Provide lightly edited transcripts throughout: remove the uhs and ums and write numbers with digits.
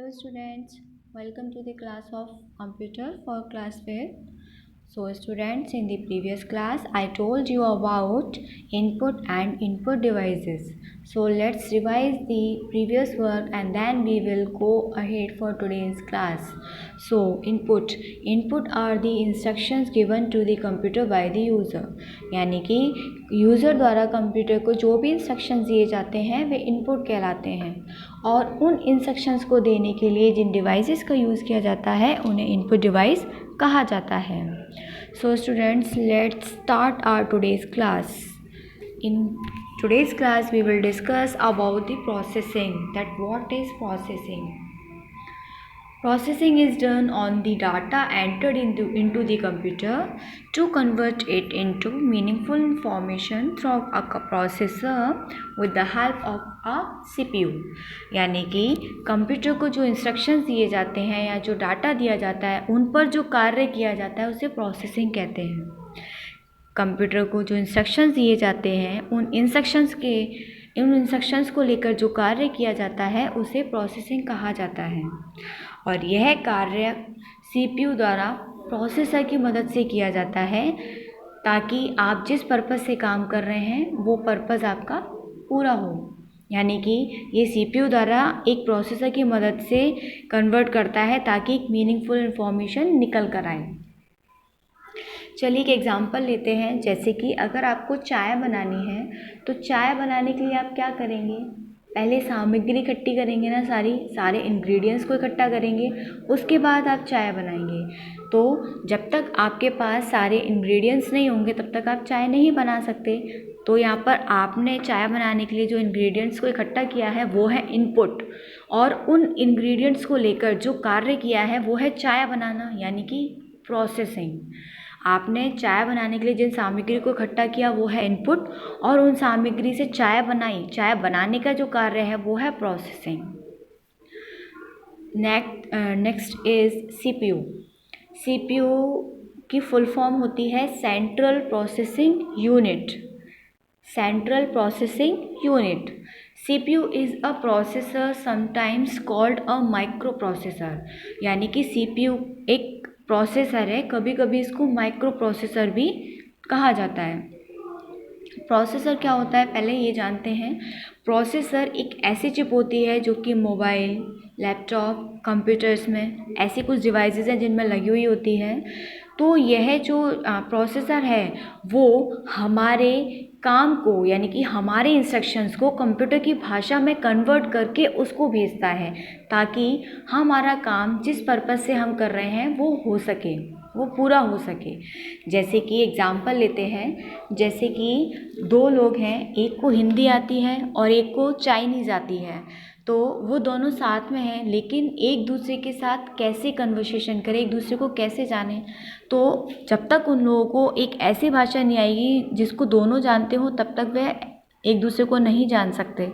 Hello students, welcome to the class of computer for class 5th. So students, in the previous class I told you about input and input devices. So let's revise the previous work and then we will go ahead for today's class. So input are the instructions given to the computer by the user. यानी कि user द्वारा computer को जो भी instructions दिए जाते हैं वे input कहलाते हैं और उन इंस्ट्रक्शंस को देने के लिए जिन डिवाइसेस का यूज़ किया जाता है उन्हें इनपुट डिवाइस कहा जाता है. So students, let's start our today's class. In today's class we will discuss about the processing. That what is processing? Processing is done on the data entered into the computer to convert it into meaningful information through a processor with the help of a CPU. यानी कि computer को जो instructions दिए जाते हैं या जो data दिया जाता है उन पर जो कार्य किया जाता है उसे प्रोसेसिंग कहते हैं. कंप्यूटर को जो इंस्ट्रक्शंस दिए जाते हैं उन इंस्ट्रक्शंस को लेकर जो कार्य किया जाता है उसे प्रोसेसिंग कहा जाता है और यह कार्य सीपीयू द्वारा प्रोसेसर की मदद से किया जाता है ताकि आप जिस पर्पज़ से काम कर रहे हैं वो पर्पज़ आपका पूरा हो. यानी कि ये सीपीयू द्वारा एक प्रोसेसर की मदद से कन्वर्ट करता है ताकि एक मीनिंगफुल इन्फॉर्मेशन निकल कर आए. चलिए एक एग्जांपल लेते हैं. जैसे कि अगर आपको चाय बनानी है तो चाय बनाने के लिए आप क्या करेंगे? पहले सामग्री इकट्ठी करेंगे ना, सारे इंग्रेडिएंट्स को इकट्ठा करेंगे, उसके बाद आप चाय बनाएंगे. तो जब तक आपके पास सारे इंग्रेडिएंट्स नहीं होंगे तब तक आप चाय नहीं बना सकते. तो यहाँ पर आपने चाय बनाने के लिए जो इंग्रेडिएंट्स को इकट्ठा किया है वो है इनपुट और उन इंग्रेडिएंट्स को लेकर जो कार्य किया है वो है चाय बनाना यानी कि प्रोसेसिंग. आपने चाय बनाने के लिए जिन सामग्री को इकट्ठा किया वो है इनपुट और उन सामग्री से चाय बनाई. चाय बनाने का जो कार्य है वो है processing. Next is CPU. CPU की फुल फॉर्म होती है central processing unit. Central processing unit. CPU is a processor sometimes called a microprocessor. यानी कि CPU एक प्रोसेसर है, कभी कभी इसको माइक्रो प्रोसेसर भी कहा जाता है. प्रोसेसर क्या होता है पहले ये जानते हैं. प्रोसेसर एक ऐसी चिप होती है जो कि मोबाइल, लैपटॉप, कंप्यूटर्स में ऐसी कुछ डिवाइसेस हैं जिनमें लगी हुई होती है. तो यह जो प्रोसेसर है वो हमारे काम को यानी कि हमारे इंस्ट्रक्शंस को कंप्यूटर की भाषा में कन्वर्ट करके उसको भेजता है ताकि हमारा काम जिस पर्पज़ से हम कर रहे हैं वो हो सके, वो पूरा हो सके. जैसे कि एग्जांपल लेते हैं. जैसे कि दो लोग हैं, एक को हिंदी आती है और एक को चाइनीज़ आती है. तो वो दोनों साथ में हैं लेकिन एक दूसरे के साथ कैसे कन्वर्सेशन करें, एक दूसरे को कैसे जानें. तो जब तक उन लोगों को एक ऐसी भाषा नहीं आएगी जिसको दोनों जानते हो तब तक वह एक दूसरे को नहीं जान सकते.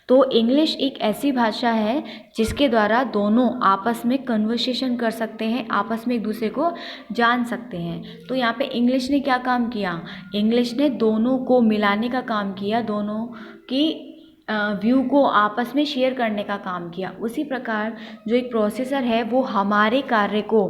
तो इंग्लिश एक ऐसी भाषा है जिसके द्वारा दोनों आपस में कन्वर्सेशन कर सकते हैं, आपस में एक दूसरे को जान सकते हैं. तो यहाँ पे इंग्लिश ने क्या काम किया? इंग्लिश ने दोनों को मिलाने का काम किया, दोनों की व्यू को आपस में शेयर करने का काम किया. उसी प्रकार जो एक प्रोसेसर है वो हमारे कार्य को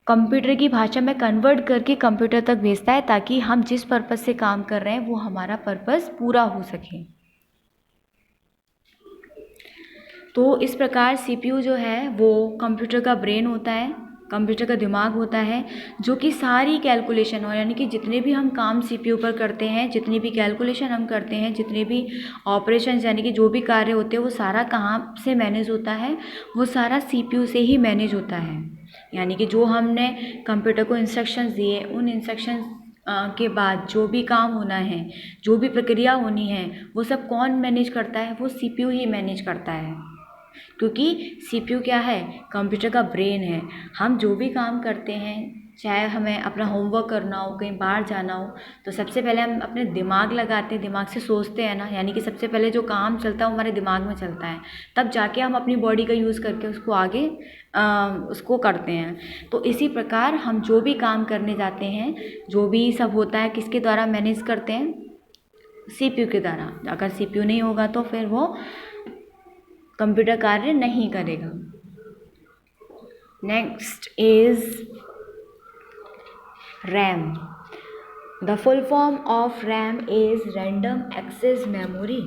कंप्यूटर की भाषा में कन्वर्ट करके कंप्यूटर तक भेजता है ताकि हम जिस पर्पज़ से काम कर रहे हैं वो हमारा पर्पज़ पूरा हो सके. तो इस प्रकार सीपीयू जो है वो कंप्यूटर का ब्रेन होता है, कंप्यूटर का दिमाग होता है जो कि सारी कैलकुलेशन और यानी कि जितने भी हम काम सीपीयू पर करते हैं, जितनी भी कैलकुलेशन हम करते हैं, जितने भी ऑपरेशन यानी कि जो भी कार्य होते हैं वो सारा कहाँ से मैनेज होता है? वो सारा सीपीयू से ही मैनेज होता है. यानी कि जो हमने कंप्यूटर को इंस्ट्रक्शंस दिए उन इंस्ट्रक्शंस के बाद जो भी काम होना है, जो भी प्रक्रिया होनी है वो सब कौन मैनेज करता है? वो सीपीयू ही मैनेज करता है. क्योंकि सीपीयू क्या है? कंप्यूटर का ब्रेन है. हम जो भी काम करते हैं, चाहे हमें अपना होमवर्क करना हो, कहीं बाहर जाना हो, तो सबसे पहले हम अपने दिमाग लगाते हैं, दिमाग से सोचते हैं ना. यानी कि सबसे पहले जो काम चलता है वो हमारे दिमाग में चलता है, तब जाके हम अपनी बॉडी का यूज़ करके उसको आगे उसको करते हैं. तो इसी प्रकार हम जो भी काम करने जाते हैं, जो भी सब होता है किसके द्वारा मैनेज करते हैं? सीपीयू के द्वारा. अगर सीपीयू नहीं होगा तो फिर वो कंप्यूटर कार्य नहीं करेगा. Next is RAM. The full form of RAM is Random Access Memory.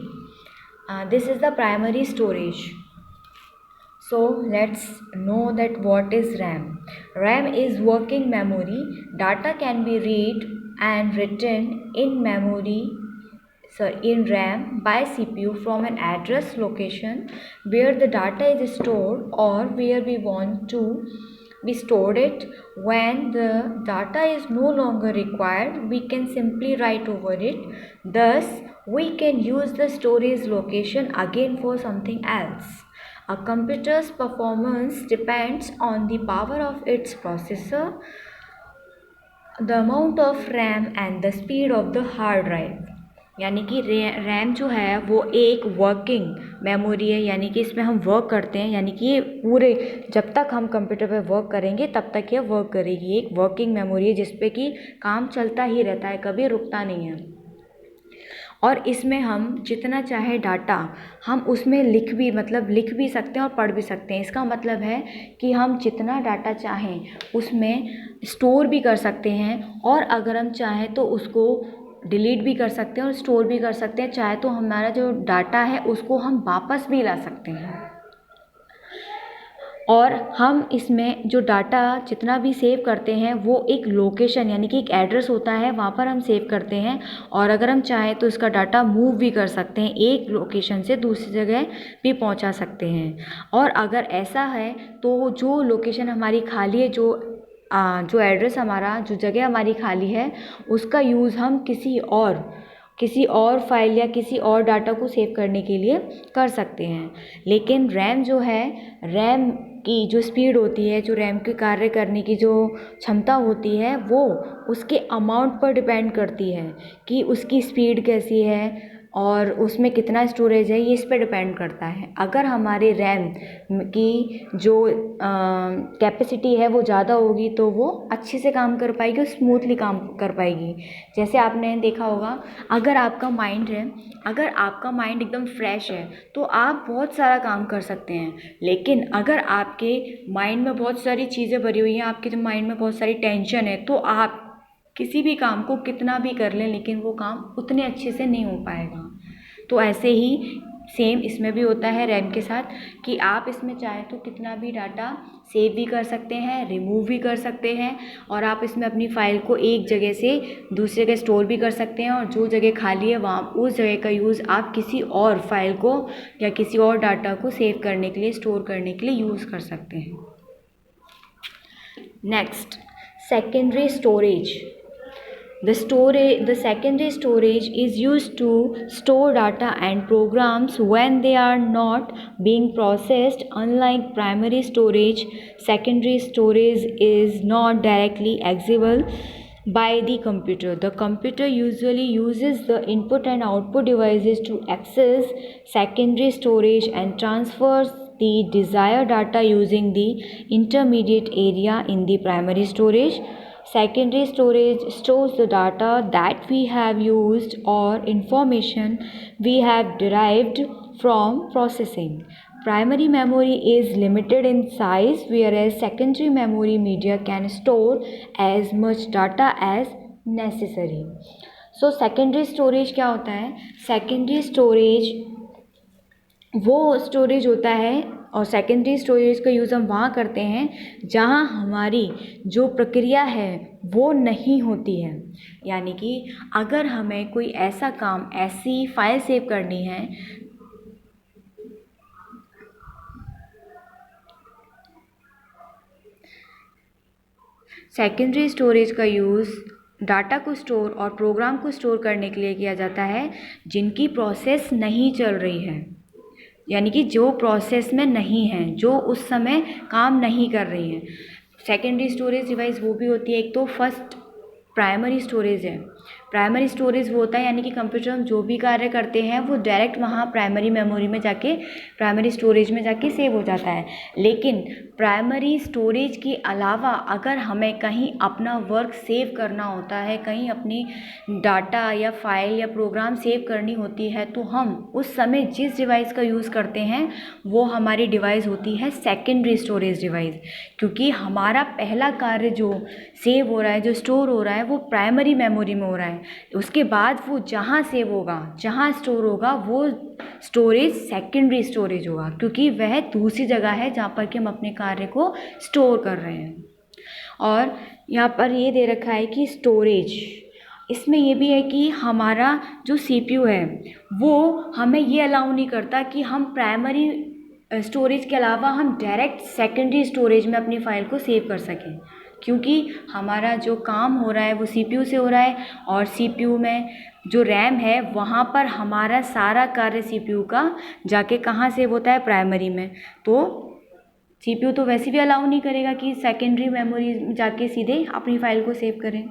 This is the primary storage. So let's know that what is RAM. RAM is working memory. Data can be read and written in RAM by CPU from an address location where the data is stored or where we want to we stored it. When the data is no longer required, we can simply write over it. Thus, we can use the storage location again for something else. A computer's performance depends on the power of its processor, the amount of RAM and the speed of the hard drive. यानी कि RAM जो है वो एक working memory है, यानी कि इसमें हम वर्क करते हैं, यानी कि ये पूरे जब तक हम कंप्यूटर पे वर्क करेंगे तब तक ये वर्क करेगी। एक वर्किंग मेमोरी है जिस पे कि काम चलता ही रहता है, कभी रुकता नहीं है। और इसमें हम जितना चाहे डाटा हम उसमें लिख भी सकते हैं और पढ़ भी सकते हैं। इसका मतलब है कि हम जितना डाटा चाहें उसमें स्टोर भी कर सकते हैं और अगर हम चाहें तो उसको डिलीट भी कर सकते हैं और स्टोर भी कर सकते हैं। चाहे तो हमारा जो डाटा है उसको हम वापस भी ला सकते हैं। और हम इसमें जो डाटा जितना भी सेव करते हैं वो एक लोकेशन यानी कि एक एड्रेस होता है, वहाँ पर हम सेव करते हैं। और अगर हम चाहें तो इसका डाटा मूव भी कर सकते हैं, एक लोकेशन से दूसरी जगह भी पहुँचा सकते हैं। और अगर ऐसा है तो जो लोकेशन हमारी खाली है, जो एड्रेस हमारा, जो जगह हमारी खाली है, उसका यूज़ हम किसी और फाइल या किसी और डाटा को सेव करने के लिए कर सकते हैं। लेकिन रैम जो है, रैम की जो स्पीड होती है, जो रैम के कार्य करने की जो क्षमता होती है, वो उसके अमाउंट पर डिपेंड करती है कि उसकी स्पीड कैसी है और उसमें कितना स्टोरेज है, ये इस पर डिपेंड करता है। अगर हमारे रैम की जो कैपेसिटी है वो ज़्यादा होगी तो वो अच्छे से काम कर पाएगी और स्मूथली काम कर पाएगी। जैसे आपने देखा होगा, अगर आपका माइंड एकदम फ्रेश है तो आप बहुत सारा काम कर सकते हैं। लेकिन अगर आपके माइंड में बहुत सारी चीज़ें भरी हुई हैं, आपके माइंड में बहुत सारी टेंशन है, तो आप किसी भी काम को कितना भी कर लें लेकिन वो काम उतने अच्छे से नहीं हो पाएगा। तो ऐसे ही सेम इसमें भी होता है रैम के साथ कि आप इसमें चाहे तो कितना भी डाटा सेव भी कर सकते हैं, रिमूव भी कर सकते हैं और आप इसमें अपनी फ़ाइल को एक जगह से दूसरी जगह स्टोर भी कर सकते हैं। और जो जगह खाली है वहाँ उस जगह का यूज़ आप किसी और फाइल को या किसी और डाटा को सेव करने के लिए, स्टोर करने के लिए यूज़ कर सकते हैं। Next, secondary storage. The secondary storage is used to store data and programs when they are not being processed. Unlike primary storage, secondary storage is not directly accessible by the computer. The computer usually uses the input and output devices to access secondary storage and transfers the desired data using the intermediate area in the primary storage. Secondary storage stores the data that we have used or information we have derived from processing. Primary memory is limited in size, whereas secondary memory media can store as much data as necessary. So secondary storage क्या होता है? Secondary storage वो storage होता है और secondary storage का use हम वहाँ करते हैं जहाँ हमारी जो प्रक्रिया है वो नहीं होती है। यानी कि अगर हमें कोई ऐसा काम, ऐसी फाइल सेव करनी है सेकेंडरी स्टोरेज का यूज़ डाटा को स्टोर और प्रोग्राम को स्टोर करने के लिए किया जाता है जिनकी प्रोसेस नहीं चल रही है, यानी कि जो प्रोसेस में नहीं है, जो उस समय काम नहीं कर रही है। सेकेंडरी स्टोरेज डिवाइस वो भी होती है, एक तो फर्स्ट प्राइमरी स्टोरेज है प्राइमरी स्टोरेज वो होता है यानी कि कंप्यूटर हम जो भी कार्य करते हैं वो डायरेक्ट वहाँ प्राइमरी मेमोरी में जाके, प्राइमरी स्टोरेज में जाके सेव हो जाता है। लेकिन प्राइमरी स्टोरेज के अलावा अगर हमें कहीं अपना वर्क सेव करना होता है, कहीं अपनी डाटा या फाइल या प्रोग्राम सेव करनी होती है, तो हम उस समय जिस डिवाइस का यूज़ करते हैं वो हमारी डिवाइस होती है सेकेंडरी स्टोरेज डिवाइस। क्योंकि हमारा पहला कार्य जो सेव हो रहा है, जो स्टोर हो रहा है, वो प्राइमरी मेमोरी में हो रहा है। उसके बाद वो जहाँ सेव होगा, जहाँ स्टोर होगा, वो स्टोरेज सेकेंडरी स्टोरेज होगा, क्योंकि वह दूसरी जगह है जहाँ पर कि हम अपने कार्य को स्टोर कर रहे हैं। और यहाँ पर ये दे रखा है कि स्टोरेज, इसमें ये भी है कि हमारा जो CPU है वो हमें ये अलाउ नहीं करता कि हम प्राइमरी स्टोरेज के अलावा हम डायरेक्ट सेकेंडरी स्टोरेज में अपनी फ़ाइल को सेव कर सकें, क्योंकि हमारा जो काम हो रहा है वो CPU से हो रहा है, और CPU में जो रैम है वहाँ पर हमारा सारा कार्य CPU का जाके कहाँ सेव होता है, प्राइमरी में। तो CPU तो वैसे भी अलाउ नहीं करेगा कि सेकेंडरी मेमोरी जाके सीधे अपनी फ़ाइल को सेव करें।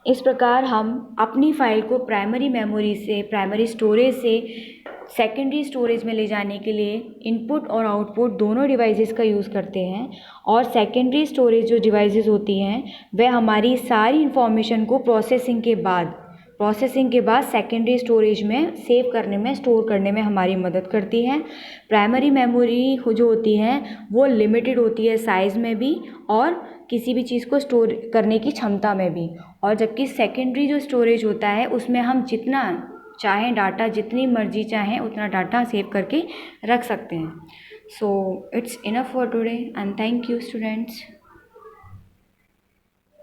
इस प्रकार हम अपनी फ़ाइल को प्राइमरी मेमोरी से, प्राइमरी स्टोरेज से सेकेंडरी स्टोरेज में ले जाने के लिए इनपुट और आउटपुट दोनों डिवाइसेस का यूज़ करते हैं। और सेकेंडरी स्टोरेज जो डिवाइसेस होती हैं वह हमारी सारी इन्फॉर्मेशन को प्रोसेसिंग के बाद सेकेंडरी स्टोरेज में सेव करने में, स्टोर करने में हमारी मदद करती है। प्राइमरी मेमोरी जो होती है वो लिमिटेड होती है साइज़ में भी और किसी भी चीज़ को स्टोर करने की क्षमता में भी। और जबकि सेकेंडरी जो स्टोरेज होता है उसमें हम जितना चाहें डाटा, जितनी मर्जी चाहें उतना डाटा सेव करके रख सकते हैं। So it's enough for today and thank you students.